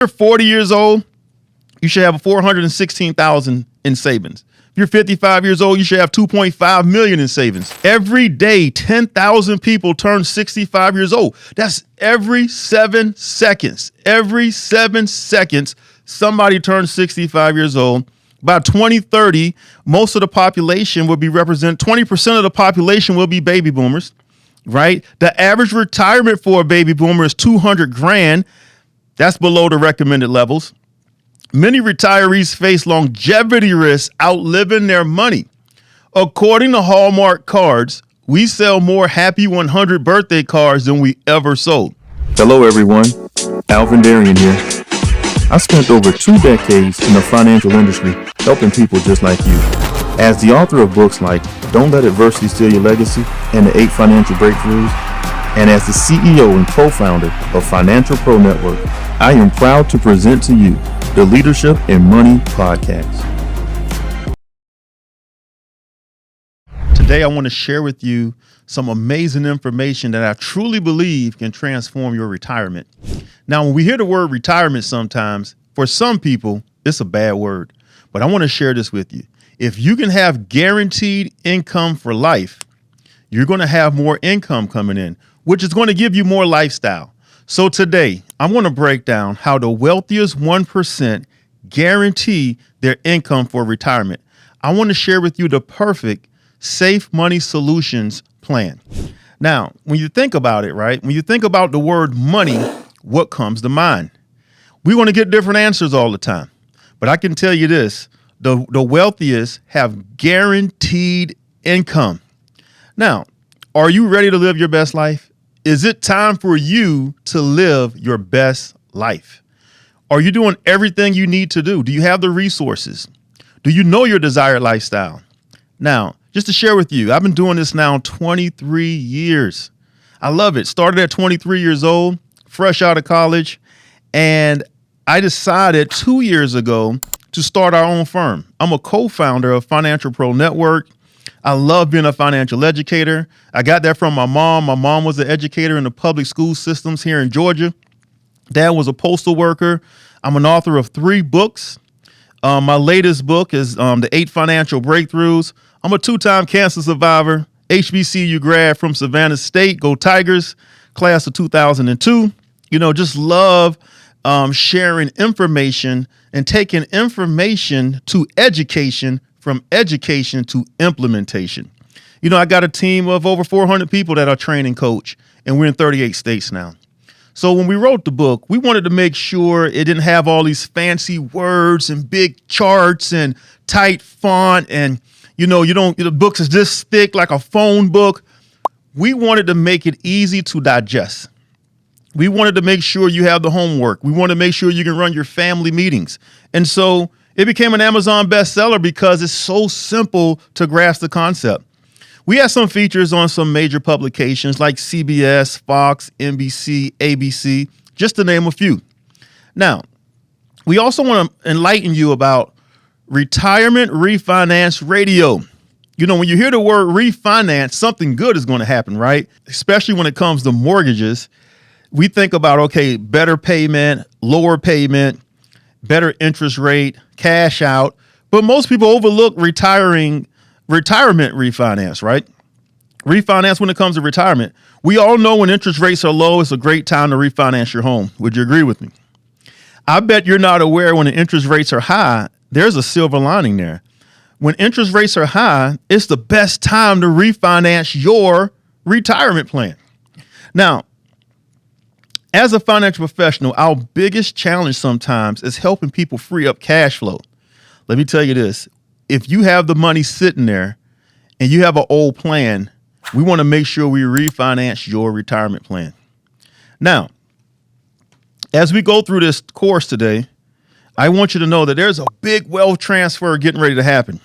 you're 40 years old, you should have 416,000 in savings. If you're 55 years old, you should have 2.5 million in savings. Every day, 10,000 people turn 65 years old. That's every 7 seconds. Every 7 seconds, somebody turns 65 years old. By 2030, most of the population will be represented. 20% of the population will be baby boomers, right? The average retirement for a baby boomer is 200 grand. That's below the recommended levels. Many retirees face longevity risks outliving their money. According to Hallmark Cards, we sell more happy 100 birthday cards than we ever sold. Hello, everyone. Alvin Darien here. I spent over 2 decades in the financial industry helping people just like you. As the author of books like Don't Let Adversity Steal Your Legacy and the 8 Financial Breakthroughs, and as the CEO and co-founder of Financial Pro Network, I am proud to present to you the Leadership and Money Podcast. Today, I want to share with you some amazing information that I truly believe can transform your retirement. Now, when we hear the word retirement sometimes, for some people, it's a bad word. But I want to share this with you. If you can have guaranteed income for life, you're going to have more income coming in, which is going to give you more lifestyle. So today, I'm going to break down how the wealthiest 1% guarantee their income for retirement. I want to share with you the perfect safe money solutions plan. Now, when you think about it, right, when you think about the word money, what comes to mind? We want to get different answers all the time. But I can tell you this, the wealthiest have guaranteed income. Now, are you ready to live your best life? Is it time for you to live your best life? Are you doing everything you need to do? Do you have the resources? Do you know your desired lifestyle? Now, just to share with you, I've been doing this now 23 years. I love it. Started at 23 years old, fresh out of college, and I decided 2 years ago to start our own firm. I'm a co-founder of Financial Pro Network. I love being a financial educator. I got that from my mom. My mom was an educator in the public school systems here in Georgia. Dad was a postal worker. I'm an author of 3 books. My latest book is the 8 Financial Breakthroughs. I'm a 2-time cancer survivor, HBCU grad from Savannah State, go Tigers, class of 2002. Just love sharing information and taking information to education, from education to implementation. I got a team of over 400 people that I train and coach, and we're in 38 states now. So when we wrote the book, we wanted to make sure it didn't have all these fancy words and big charts and tight font and, the books is this thick like a phone book. We wanted to make it easy to digest. We wanted to make sure you have the homework. We want to make sure you can run your family meetings. And so it became an Amazon bestseller because it's so simple to grasp the concept. We have some features on some major publications like CBS, Fox, NBC, ABC, just to name a few. Now, we also want to enlighten you about retirement refinance radio. When you hear the word refinance, something good is going to happen, right? Especially when it comes to mortgages. We think about, okay, better payment, lower payment, better interest rate, cash out. But most people overlook retirement refinance, right? Refinance when it comes to retirement. We all know when interest rates are low, it's a great time to refinance your home. Would you agree with me? I bet you're not aware when the interest rates are high, there's a silver lining there. When interest rates are high, it's the best time to refinance your retirement plan. Now, as a financial professional, our biggest challenge sometimes is helping people free up cash flow. Let me tell you this. If you have the money sitting there and you have an old plan, we want to make sure we refinance your retirement plan. Now, as we go through this course today, I want you to know that there's a big wealth transfer getting ready to happen.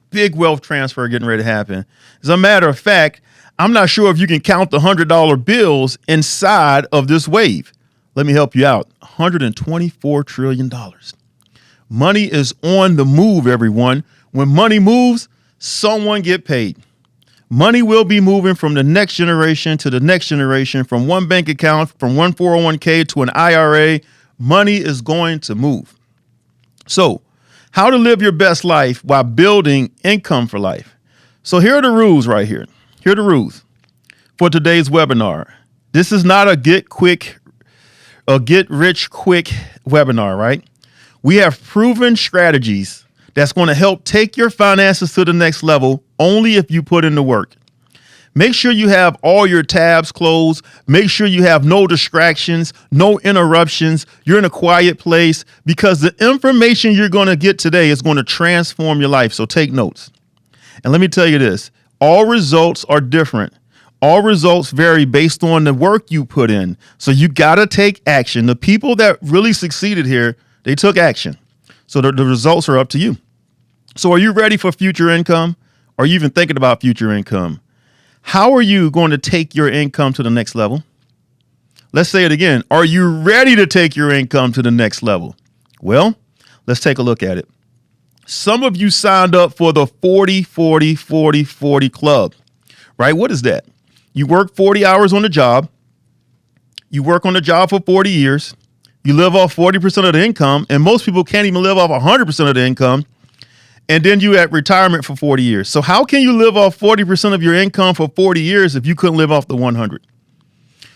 Big wealth transfer getting ready to happen. As a matter of fact, I'm not sure if you can count the $100 bills inside of this wave. Let me help you out. $124 trillion. Money is on the move, everyone. When money moves, someone get paid. Money will be moving from the next generation to the next generation, from one bank account, from one 401k to an IRA. money is going to move. So, how to live your best life while building income for life. So here are the rules right here. Here are the rules for today's webinar. This is not a get rich quick webinar, right? We have proven strategies that's going to help take your finances to the next level only if you put in the work. Make sure you have all your tabs closed. Make sure you have no distractions, no interruptions. You're in a quiet place because the information you're going to get today is going to transform your life. So take notes. And let me tell you this, all results are different. All results vary based on the work you put in. So you got to take action. The people that really succeeded here, they took action. So the results are up to you. So are you ready for future income? Are you even thinking about future income? How are you going to take your income to the next level? Let's say it again. Are you ready to take your income to the next level? Well, let's take a look at it. Some of you signed up for the 40-40-40-40 club, right? What is that? You work 40 hours on the job. You work on the job for 40 years. You live off 40% of the income, and most people can't even live off 100% of the income. And then you at retirement for 40 years. So how can you live off 40% of your income for 40 years if you couldn't live off the 100?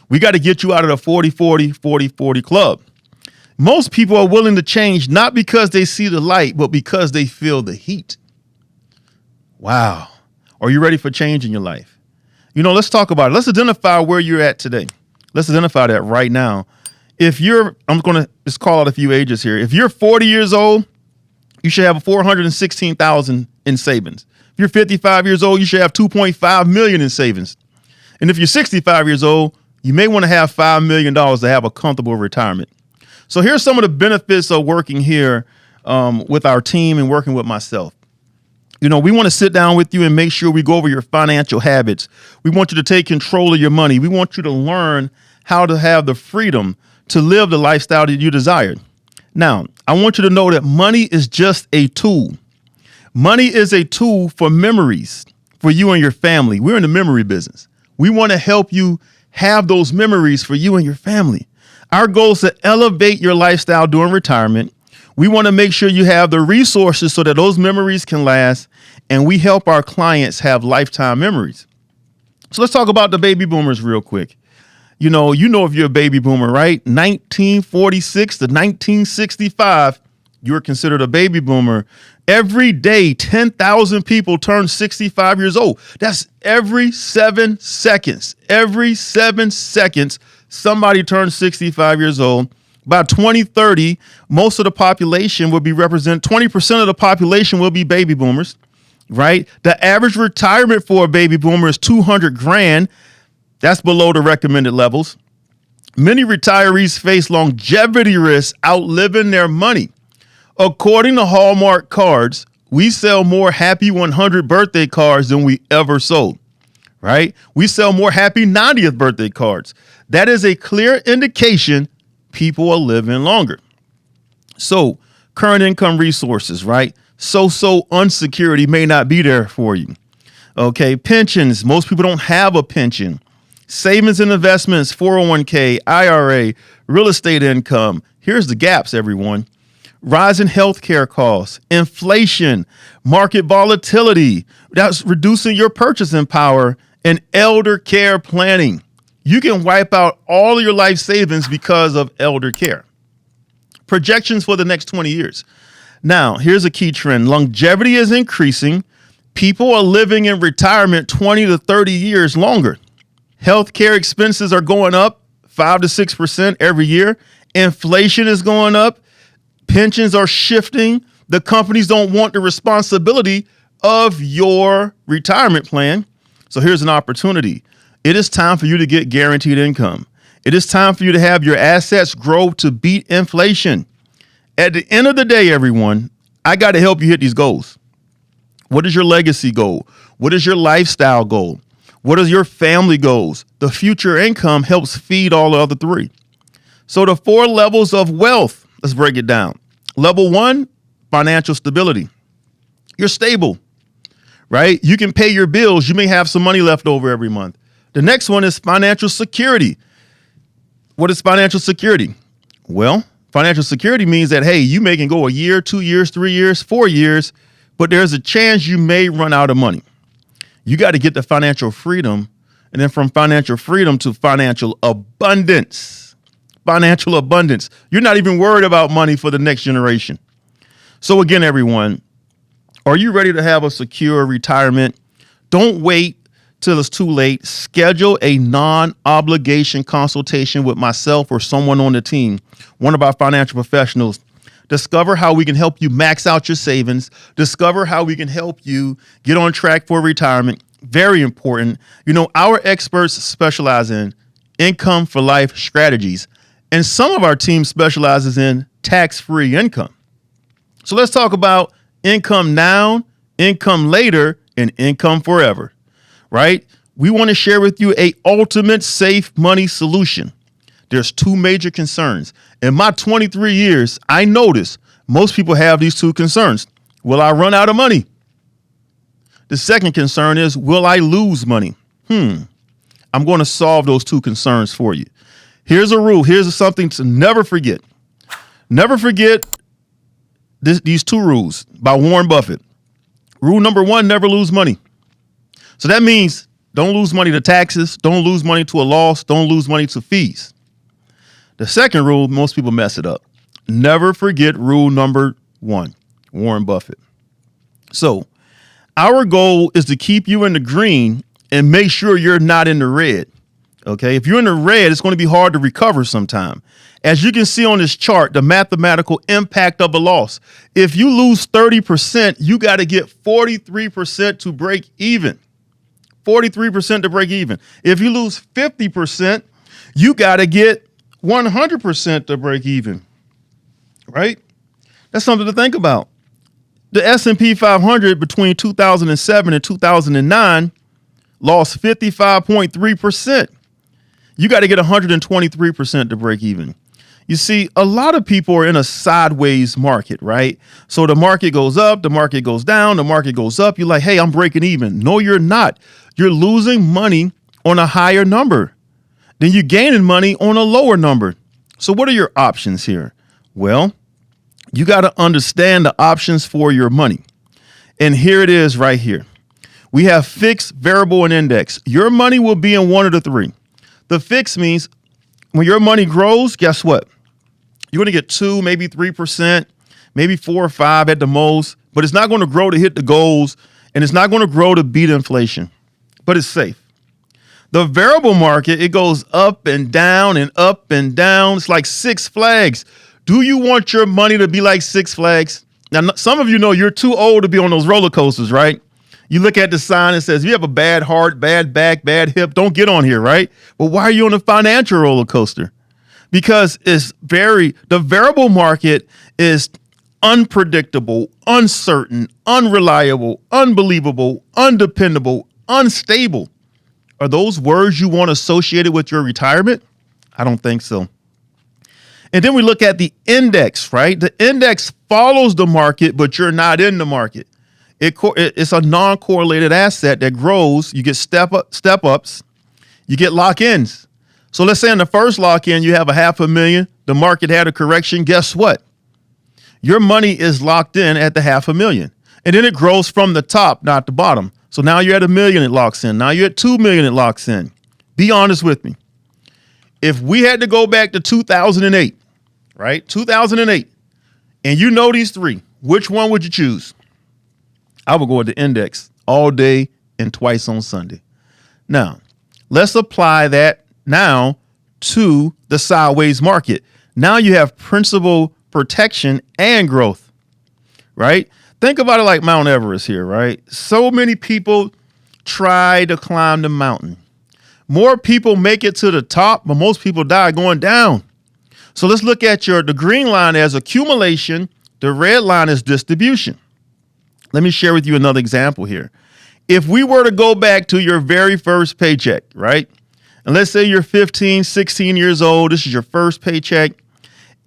We got to get you out of the 40-40-40-40 club. Most people are willing to change not because they see the light, but because they feel the heat. Wow. Are you ready for change in your life? You know, let's talk about it. Let's identify where you're at today. Let's identify that right now. I'm going to just call out a few ages here. If you're 40 years old, you should have $416,000 in savings. If you're 55 years old, you should have $2.5 million in savings. And if you're 65 years old, you may want to have $5 million to have a comfortable retirement. So here's some of the benefits of working here with our team and working with myself. You know, we want to sit down with you and make sure we go over your financial habits. We want you to take control of your money. We want you to learn how to have the freedom to live the lifestyle that you desire. Now, I want you to know that money is just a tool. Money is a tool for memories for you and your family. We're in the memory business. We want to help you have those memories for you and your family. Our goal is to elevate your lifestyle during retirement. We want to make sure you have the resources so that those memories can last, and we help our clients have lifetime memories. So let's talk about the baby boomers real quick. You know if you're a baby boomer, right? 1946 to 1965, you were considered a baby boomer. Every day, 10,000 people turn 65 years old. That's every 7 seconds. Every 7 seconds, somebody turns 65 years old. By 2030, most of the population will be 20% of the population will be baby boomers, right? The average retirement for a baby boomer is $200,000. That's below the recommended levels. Many retirees face longevity risks outliving their money. According to Hallmark Cards, we sell more happy 100 birthday cards than we ever sold, right? We sell more happy 90th birthday cards. That is a clear indication people are living longer. So current income resources, right? So unsecurity may not be there for you. Okay, pensions. Most people don't have a pension. Savings and investments, 401k, IRA, real estate income. Here's the gaps, everyone. Rising healthcare costs, inflation, market volatility. That's reducing your purchasing power, and elder care planning. You can wipe out all of your life savings because of elder care. Projections for the next 20 years. Now, here's a key trend. Longevity is increasing. People are living in retirement 20 to 30 years longer. Healthcare expenses are going up 5 to 6% every year. Inflation is going up. Pensions are shifting. The companies don't want the responsibility of your retirement plan. So here's an opportunity. It is time for you to get guaranteed income. It is time for you to have your assets grow to beat inflation. At the end of the day, everyone, I got to help you hit these goals. What is your legacy goal? What is your lifestyle goal? What are your family goals? The future income helps feed all the other three. So the 4 levels of wealth, let's break it down. Level 1, financial stability. You're stable, right? You can pay your bills. You may have some money left over every month. The next one is financial security. What is financial security? Well, Financial security means that, hey, you may can go a year, 2 years, 3 years, 4 years, but there's a chance you may run out of money. You got to get to financial freedom, and then from financial freedom to financial abundance. Financial abundance. You're not even worried about money for the next generation. So again, everyone, are you ready to have a secure retirement? Don't wait till it's too late. Schedule a non-obligation consultation with myself or someone on the team, one of our financial professionals. Discover how we can help you max out your savings. Discover how we can help you get on track for retirement. Very important. You know, our experts specialize in income for life strategies, and some of our team specializes in tax-free income. So let's talk about income now, income later, and income forever. Right? We want to share with you a ultimate safe money solution. There's two major concerns. In my 23 years, I notice most people have these two concerns. Will I run out of money? The second concern is, will I lose money? I'm going to solve those two concerns for you. Here's a rule. Here's something to never forget. Never forget these two rules by Warren Buffett. Rule number 1, never lose money. So that means don't lose money to taxes, don't lose money to a loss, don't lose money to fees. The second rule, most people mess it up. Never forget rule number 1, Warren Buffett. So our goal is to keep you in the green and make sure you're not in the red. Okay, if you're in the red, it's going to be hard to recover sometime. As you can see on this chart, the mathematical impact of a loss. If you lose 30%, you got to get 43% to break even. 43% to break even. If you lose 50%, you got to get 100% to break even, right? That's something to think about. The S&P 500 between 2007 and 2009 lost 55.3%. You got to get 123% to break even. You see, a lot of people are in a sideways market, right? So the market goes up, the market goes down, the market goes up. You're like, hey, I'm breaking even. No, you're not. You're losing money on a higher number. Then you're gaining money on a lower number. So what are your options here? Well, you got to understand the options for your money. And here it is right here. We have fixed, variable, and index. Your money will be in one of the three. The fixed means when your money grows, guess what? You're going to get 2, maybe 3%, maybe 4 or 5 at the most, but it's not going to grow to hit the goals, and it's not going to grow to beat inflation, but it's safe. The variable market, it goes up and down and up and down. It's like Six Flags. Do you want your money to be like Six Flags? Now, some of you know you're too old to be on those roller coasters, right? You look at the sign and says, if you have a bad heart, bad back, bad hip, don't get on here, right? But why are you on a financial roller coaster? Because the variable market is unpredictable, uncertain, unreliable, unbelievable, undependable, unstable. Are those words you want associated with your retirement? I don't think so. And then we look at the index, right? The index follows the market, but you're not in the market. It's a non-correlated asset that grows. You get step-ups, you get lock-ins. So let's say in the first lock-in, you have $500,000. The market had a correction. Guess what? Your money is locked in at the $500,000. And then it grows from the top, not the bottom. So now you're at $1 million, it locks in. Now you're at $2 million, it locks in. Be honest with me. If we had to go back to 2008, right? 2008, and you know these three, which one would you choose? I would go with the index all day and twice on Sunday. Now, let's apply that now to the sideways market. Now you have principal protection and growth, right? Think about it like Mount Everest here, right? So many people try to climb the mountain. More people make it to the top, but most people die going down. So let's look at the green line as accumulation. The red line is distribution. Let me share with you another example here. If we were to go back to your very first paycheck, right? And let's say you're 15, 16 years old. This is your first paycheck.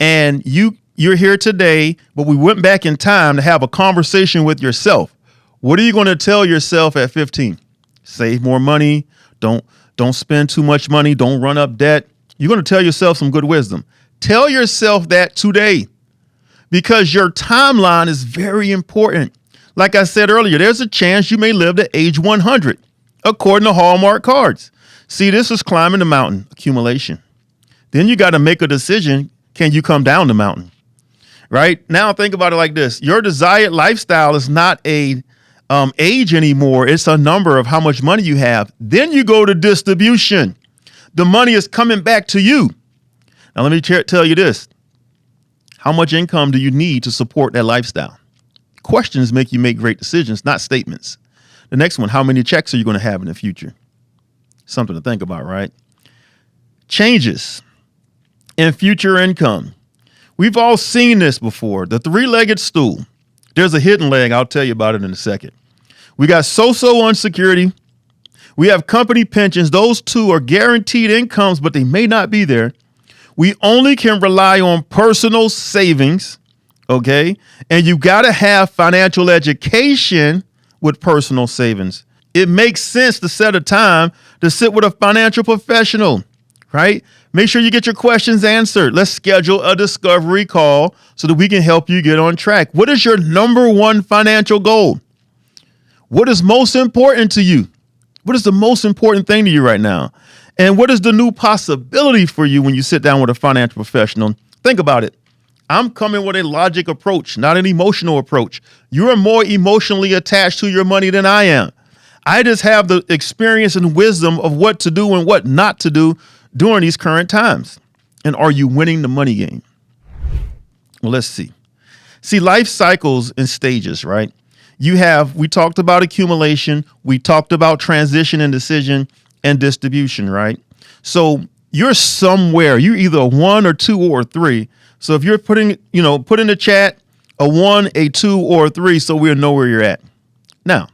And you're here today, but we went back in time to have a conversation with yourself. What are you going to tell yourself at 15? Save more money. Don't spend too much money. Don't run up debt. You're going to tell yourself some good wisdom. Tell yourself that today, because your timeline is very important. Like I said earlier, there's a chance you may live to age 100, according to Hallmark cards. See, this is climbing the mountain, accumulation. Then you got to make a decision. Can you come down the mountain? Right? Now think about it like this. Your desired lifestyle is not a age anymore. It's a number of how much money you have. Then you go to distribution. The money is coming back to you. Now, let me tell you this. How much income do you need to support that lifestyle? Questions make you make great decisions, not statements. The next one, how many checks are you going to have in the future? Something to think about, right? Changes in future income. We've all seen this before. The three-legged stool. There's a hidden leg. I'll tell you about it in a second. We got so-so unsecurity. We have company pensions. Those two are guaranteed incomes, but they may not be there. We only can rely on personal savings, okay? And you got to have financial education with personal savings. It makes sense to set a time to sit with a financial professional, right? Make sure you get your questions answered. Let's schedule a discovery call so that we can help you get on track. What is your number one financial goal? What is most important to you? What is the most important thing to you right now? And what is the new possibility for you when you sit down with a financial professional? Think about it. I'm coming with a logic approach, not an emotional approach. You are more emotionally attached to your money than I am. I just have the experience and wisdom of what to do and what not to do during these current times. And are you winning the money game? Well, let's see. See, life cycles in stages, right? We talked about accumulation. We talked about transition and decision and distribution, right? So you're somewhere. You're either a 1 or 2 or 3. So if you're put in the chat a 1, a 2, or a 3, so we'll know where you're at. Now,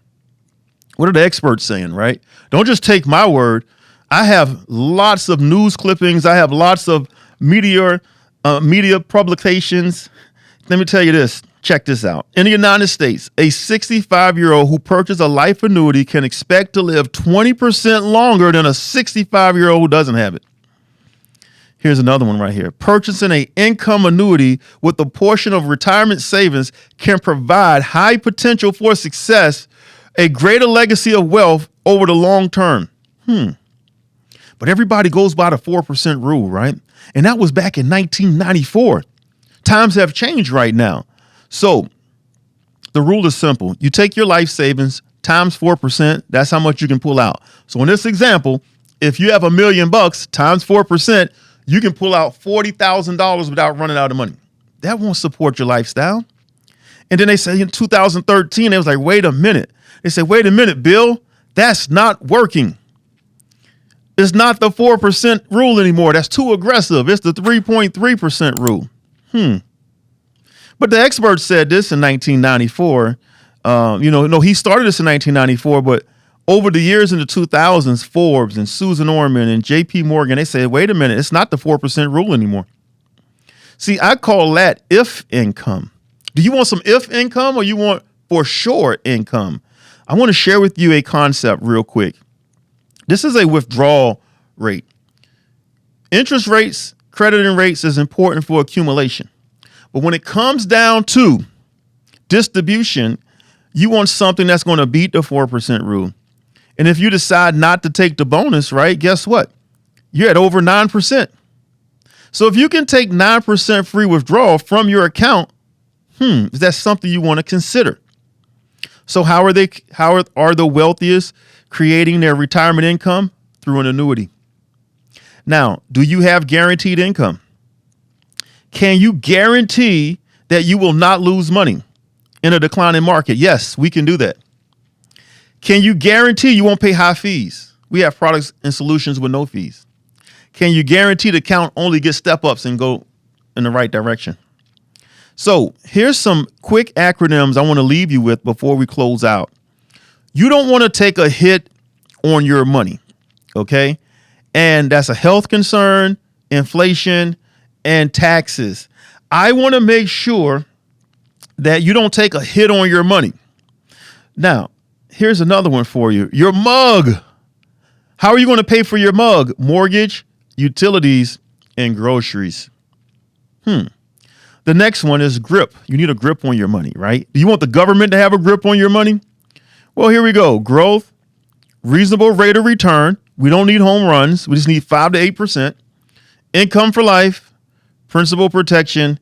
what are the experts saying, right? Don't just take my word. I have lots of news clippings. I have lots of media publications. Let me tell you this. Check this out. In the United States, a 65-year-old who purchased a life annuity can expect to live 20% longer than a 65-year-old who doesn't have it. Here's another one right here. Purchasing an income annuity with a portion of retirement savings can provide high potential for success, a greater legacy of wealth over the long term. But everybody goes by the 4% rule, right? And that was back in 1994. Times have changed right now. So the rule is simple. You take your life savings times 4%. That's how much you can pull out. So in this example, if you have $1 million times 4%, you can pull out $40,000 without running out of money. That won't support your lifestyle. And then they say in 2013, they was like, wait a minute. They said, wait a minute, Bill, that's not working. It's not the 4% rule anymore. That's too aggressive. It's the 3.3% rule. But the experts said this in 1994. He started this in 1994, but over the years in the 2000s, Forbes and Susan Orman and JP Morgan, they said, wait a minute, it's not the 4% rule anymore. See, I call that if income. Do you want some if income or you want for sure income? I want to share with you a concept real quick. This is a withdrawal rate. Interest rates, crediting rates is important for accumulation. But when it comes down to distribution, you want something that's going to beat the 4% rule. And if you decide not to take the bonus, right, guess what? You're at over 9%. So if you can take 9% free withdrawal from your account, is that something you want to consider? So how are the wealthiest creating their retirement income? Through an annuity. Now, do you have guaranteed income? Can you guarantee that you will not lose money in a declining market? Yes, we can do that. Can you guarantee you won't pay high fees? We have products and solutions with no fees. Can you guarantee the account only gets step-ups and go in the right direction? So here's some quick acronyms I want to leave you with before we close out. You don't want to take a hit on your money, okay? And that's a health concern, inflation, and taxes. I want to make sure that you don't take a hit on your money. Now, here's another one for you. Your mug. How are you going to pay for your mug? Mortgage, utilities, and groceries. The next one is grip. You need a grip on your money, right? Do you want the government to have a grip on your money? Well, here we go. Growth, reasonable rate of return. We don't need home runs. We just need 5 to 8%. Income for life, principal protection.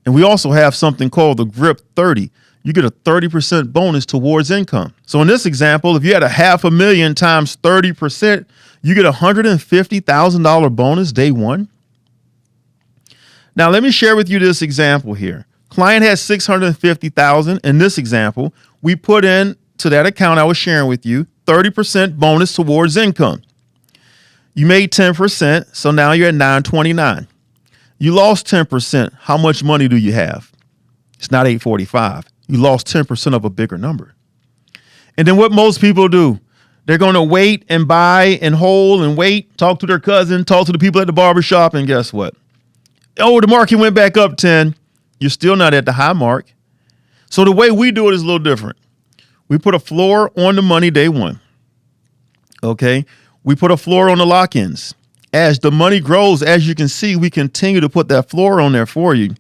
And we also have something called the grip 30. You get a 30% bonus towards income. So in this example, if you had $500,000 times 30%, you get a $150,000 bonus day one. Now, let me share with you this example here. Client has $650,000. In this example, we put in to that account I was sharing with you, 30% bonus towards income. You made 10%, so now you're at $929. You lost 10%. How much money do you have? It's not $845. You lost 10% of a bigger number. And then what most people do, they're going to wait and buy and hold and wait, talk to their cousin, talk to the people at the barbershop, and guess what? Oh, the market went back up 10. You're still not at the high mark. So the way we do it is a little different. We put a floor on the money day one. Okay. We put a floor on the lock-ins. As the money grows, as you can see, we continue to put that floor on there for you.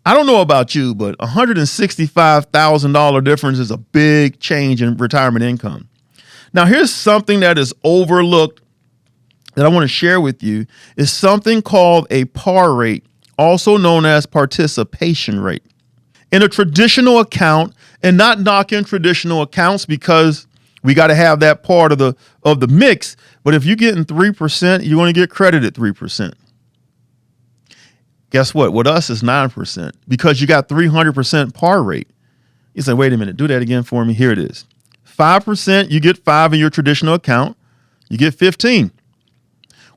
I don't know about you, but $165,000 difference is a big change in retirement income. Now, here's something that is overlooked that I want to share with you is something called a par rate, also known as participation rate. In a traditional account, and not knocking traditional accounts because we got to have that part of the mix, but if you're getting 3%, you're going to get credited 3%. Guess what? With us, it's 9% because you got 300% par rate. You say, wait a minute, do that again for me. Here it is. 5%, you get 5 in your traditional account. You get 15.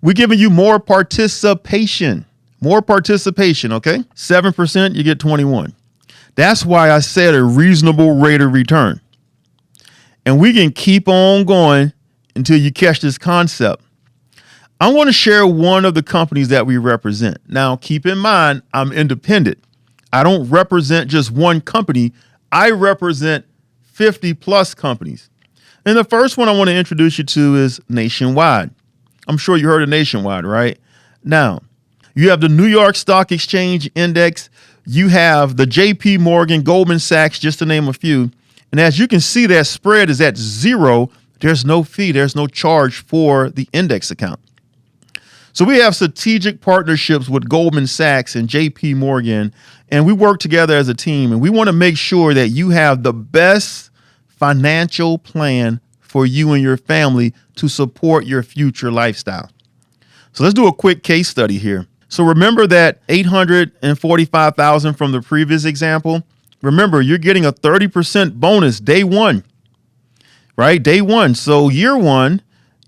We're giving you more participation, okay? 7%, you get 21. That's why I said a reasonable rate of return. And we can keep on going until you catch this concept. I want to share one of the companies that we represent. Now, keep in mind, I'm independent. I don't represent just one company. I represent 50 plus companies. And the first one I want to introduce you to is Nationwide. I'm sure you heard of Nationwide, right? Now, you have the New York Stock Exchange Index. You have the JP Morgan, Goldman Sachs, just to name a few. And as you can see, that spread is at 0. There's no fee. There's no charge for the index account. So we have strategic partnerships with Goldman Sachs and JP Morgan, and we work together as a team. And we want to make sure that you have the best financial plan for you and your family to support your future lifestyle. So let's do a quick case study here. So remember that $845,000 from the previous example. Remember, you're getting a 30% bonus day one, right? Day one. So year one,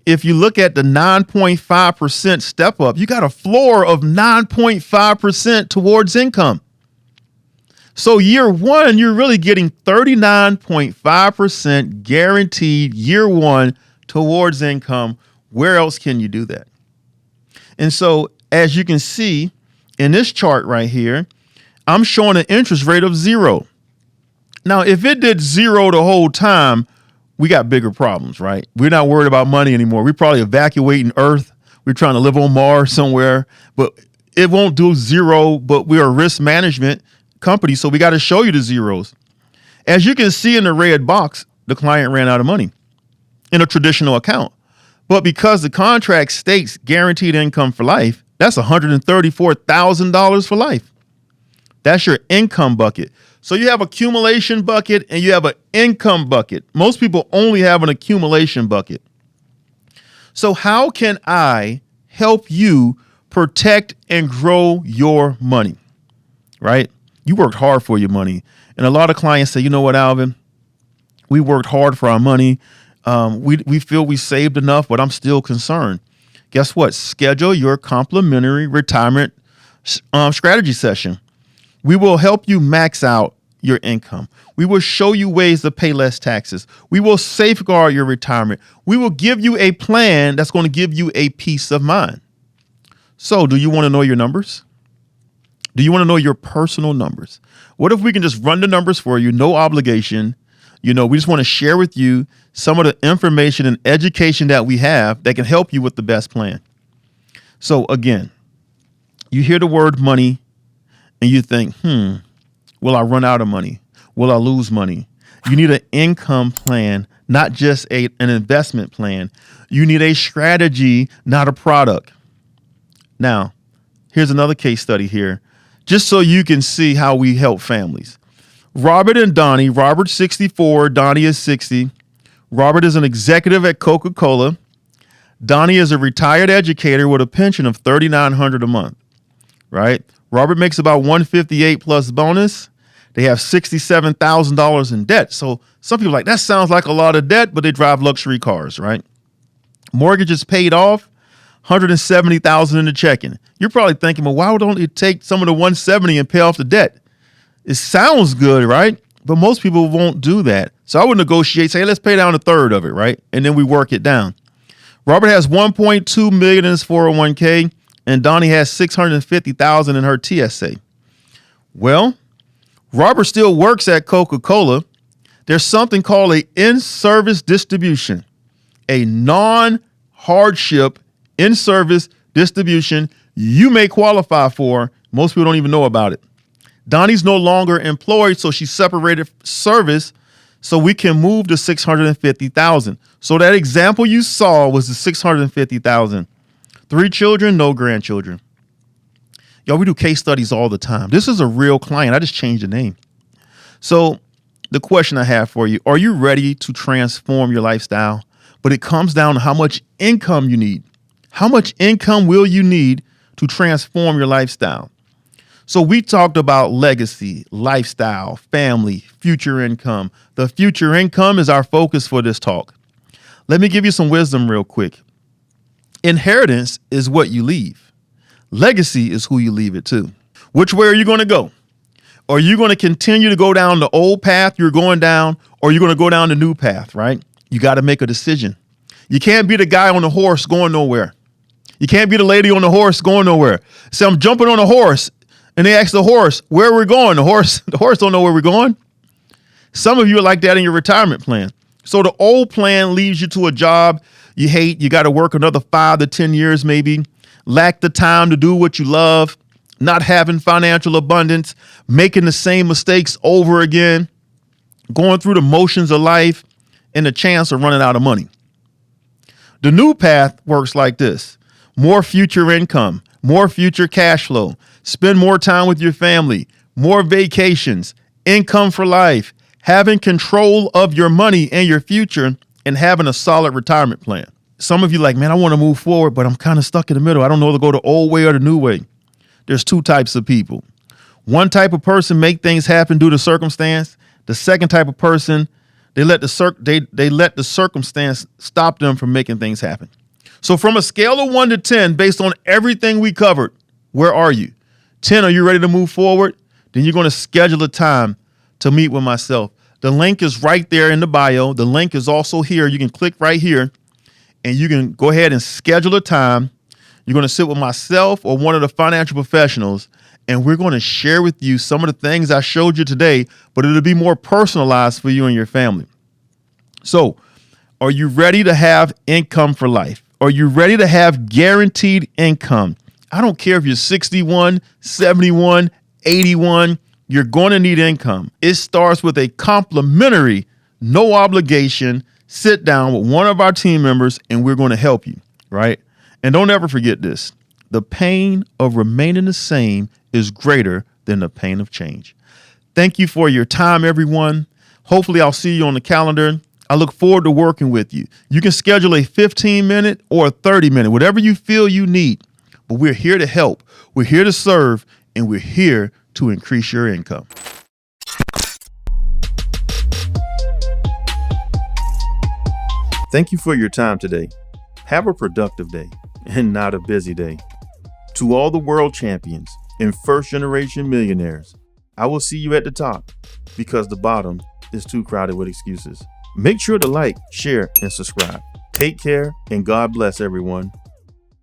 if you look at the 9.5% step up, you got a floor of 9.5% towards income. So year one, you're really getting 39.5% guaranteed year one towards income. Where else can you do that? And so as you can see in this chart right here, I'm showing an interest rate of 0. Now, if it did 0 the whole time, we got bigger problems, right? We're not worried about money anymore. We're probably evacuating Earth. We're trying to live on Mars somewhere, but it won't do 0, but we're a risk management company, so we got to show you the zeros. As you can see in the red box, the client ran out of money in a traditional account. But because the contract states guaranteed income for life, that's $134,000 for life. That's your income bucket. So you have accumulation bucket and you have an income bucket. Most people only have an accumulation bucket. So how can I help you protect and grow your money? Right? You worked hard for your money. And a lot of clients say, you know what, Alvin? We worked hard for our money. We feel we saved enough, but I'm still concerned. Guess what? Schedule your complimentary retirement strategy session. We will help you max out your income. We will show you ways to pay less taxes. We will safeguard your retirement. We will give you a plan that's going to give you a peace of mind. So do you want to know your numbers? Do you want to know your personal numbers? What if we can just run the numbers for you? No obligation. We just want to share with you some of the information and education that we have that can help you with the best plan. So again, you hear the word money and you think, will I run out of money? Will I lose money? You need an income plan, not just an investment plan. You need a strategy, not a product. Now, here's another case study here, just so you can see how we help families. Robert and Donnie. Robert's 64, Donnie is 60. Robert is an executive at Coca-Cola. Donnie is a retired educator with a pension of $3,900 a month, right? Robert makes about $158 plus bonus. They have $67,000 in debt. So some people are like, that sounds like a lot of debt, but they drive luxury cars, right? Mortgage is paid off, $170,000 in the checking. You're probably thinking, well, why don't you take some of the $170 and pay off the debt? It sounds good, right? But most people won't do that. So I would negotiate, say, let's pay down a third of it, right? And then we work it down. Robert has $1.2 million in his 401k, and Donnie has $650,000 in her TSA. Well, Robert still works at Coca-Cola. There's something called a in-service distribution, a non-hardship in-service distribution you may qualify for. Most people don't even know about it. Donnie's no longer employed, so she's separated service, so we can move to $650,000. So that example you saw was the $650,000. 3 children, no grandchildren. Y'all, we do case studies all the time. This is a real client. I just changed the name. So the question I have for you, are you ready to transform your lifestyle? But it comes down to how much income you need. How much income will you need to transform your lifestyle? So we talked about legacy, lifestyle, family, future income. The future income is our focus for this talk. Let me give you some wisdom real quick. Inheritance is what you leave. Legacy is who you leave it to. Which way are you going to go? Are you going to continue to go down the old path you're going down, or are you going to go down the new path, right? You got to make a decision. You can't be the guy on the horse going nowhere. You can't be the lady on the horse going nowhere. So I'm jumping on a horse, and they ask the horse, where are we going? The horse don't know where we're going. Some of you are like that in your retirement plan. So the old plan leaves you to a job you hate. You got to work another 5 to 10 years maybe. Lack the time to do what you love. Not having financial abundance. Making the same mistakes over again. Going through the motions of life. And the chance of running out of money. The new path works like this. More future income. More future cash flow. Spend more time with your family. More vacations. Income for life. Having control of your money and your future, and having a solid retirement plan. Some of you like, man, I want to move forward, but I'm kind of stuck in the middle. I don't know whether to go the old way or the new way. There's 2 types of people. One type of person make things happen due to circumstance. The second type of person, they let the circumstance stop them from making things happen. So from a scale of 1 to 10, based on everything we covered, where are you? 10, are you ready to move forward? Then you're going to schedule a time to meet with myself. The link is right there in the bio. The link is also here. You can click right here and you can go ahead and schedule a time. You're going to sit with myself or one of the financial professionals, and we're going to share with you some of the things I showed you today, but it'll be more personalized for you and your family. So, are you ready to have income for life? Are you ready to have guaranteed income? I don't care if you're 61, 71, 81, you're going to need income. It starts with a complimentary, no obligation, sit down with one of our team members, and we're going to help you, right? And don't ever forget this. The pain of remaining the same is greater than the pain of change. Thank you for your time, everyone. Hopefully, I'll see you on the calendar. I look forward to working with you. You can schedule a 15-minute or a 30-minute, whatever you feel you need. But we're here to help. We're here to serve, and we're here to increase your income. Thank you for your time today. Have a productive day and not a busy day. To all the world champions and first-generation millionaires, I will see you at the top because the bottom is too crowded with excuses. Make sure to like, share, and subscribe. Take care and God bless everyone.